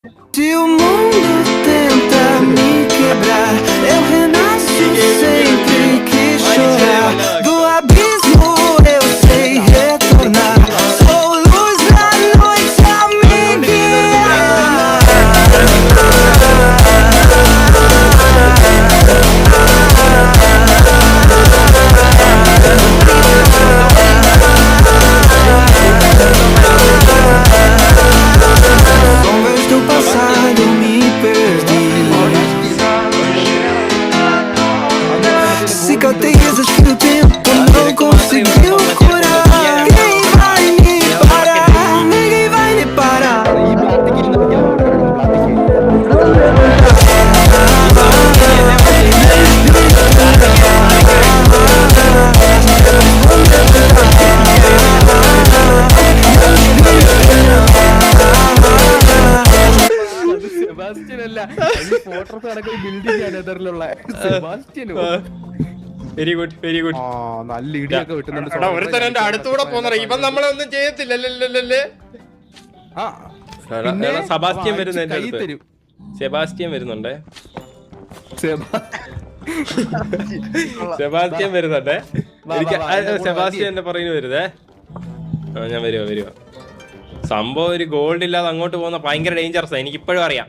Se o mundo tenta me quebrar, eu renasço sempre que chorar. Do abismo eu sei retornar. Sou luz da noite a me guiar. Sombras do passado me perdi. Cicatrizes que o tempo não conseguiu curar. Quem vai me parar? Ninguém vai me parar. Sebastian അല്ല photos നടക്കുന്ന building അനദറിലുള്ള സെബാസ്റ്റ്യനോ very good very good. നല്ല ഇടിയൊക്കെ വിട്ടുന്നുണ്ട്. ഒരുത്തൻ എന്റെ അടുത്തൂടെ പോന്നറ ഇവൻ നമ്മളെ ഒന്നും ചെയ്യത്തില്ലല്ലേ. ആ, പിന്നെ സെബാസ്റ്റ്യൻ വരുന്നു എന്റെ കൈ അടുത്ത്. തരും. സെബാസ്റ്റ്യൻ വരുന്നുണ്ടേ. സെബാ- സെബാസ്റ്റ്യൻ വരുന്നുണ്ടേ. എനിക്ക് വാ, എന്റെ കൂടെ സെബാസ്റ്റ്യൻ എന്റെ പറയുന്നു വരുതേ. ആ ഞാൻ വരുവാ. സംഭവം ഒരു ഗോൾഡ് ഇല്ലാതെ അങ്ങോട്ട് പോകുന്ന ഭയങ്കര ഡേഞ്ചറസാ, എനിക്ക് ഇപ്പോഴും അറിയാം.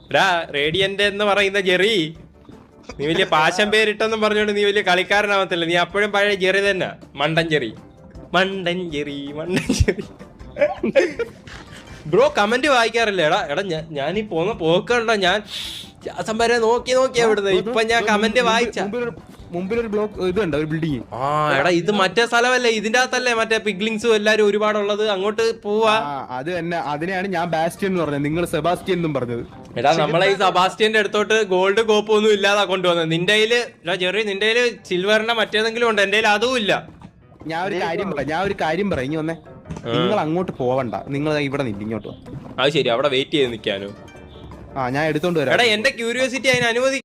എടാ റേഡിയന്റ് എന്ന് പറയുന്ന ജെറി, നീ വലിയ പാശം പേരിട്ടെന്നും പറഞ്ഞോണ്ട് നീ വലിയ കളിക്കാരനാവത്തില്ല. നീ അപ്പോഴും പഴയ ജെറി തന്നെ, മണ്ടൻ ജെറി. ബ്രോ കമന്റ് വായിക്കാറില്ല? എടാ ഞാൻ ഈ പോന്ന പോക്കണ്ട, ഞാൻ വരെ നോക്കി എവിടുന്ന് ഇപ്പൊ ഞാൻ കമന്റ് വായിച്ച മുമ്പിലൊരു ബ്ലോക്ക് ഇതുണ്ട്, ഒരു ബിൽഡിംഗ്. ആ എടാ ഇത് മറ്റേ സ്ഥലമല്ലേ, ഇതിന്റെ അകത്തല്ലേ മറ്റേ പിഗ്ലിങ്സും എല്ലാരും ഒരുപാടുള്ളത്, അങ്ങോട്ട് പോവാ. അത് തന്നെ, അതിനെയാണ് ഞാൻ ബാസ്റ്റ്യൻ എന്ന് പറഞ്ഞത്, നിങ്ങൾ സെബാസ്റ്റ്യൻ എന്നും പറഞ്ഞത്. എടാ നമ്മളെ ഈ സെബാസ്റ്റ്യന്റെ അടുത്തോട്ട് ഗോൾഡ് കോപ്പ് ഒന്നും ഇല്ലാതാ കൊണ്ടുവന്നത്. നിന്റെ കയ്യില് ജെറി, നിന്റെ കയ്യില് സിൽവറിന്റെ മറ്റേതെങ്കിലും ഉണ്ട്, എന്റെ കയ്യിൽ അതും ഇല്ല. ഞാൻ ഒരു കാര്യം പറയാം, ഇനി വന്നേ. നിങ്ങൾ അങ്ങോട്ട് പോവണ്ട, നിങ്ങൾ ഇവിടെ നില്ല, ഇങ്ങോട്ട് വാ. അത് ശരി, അവിടെ വെയിറ്റ് ചെയ്ത് നിൽക്കാനോ? ഞാൻ എടുത്തോണ്ട് വരാം. എടാ എന്റെ ക്യൂരിയോസിറ്റി അതിന് അനുവദി.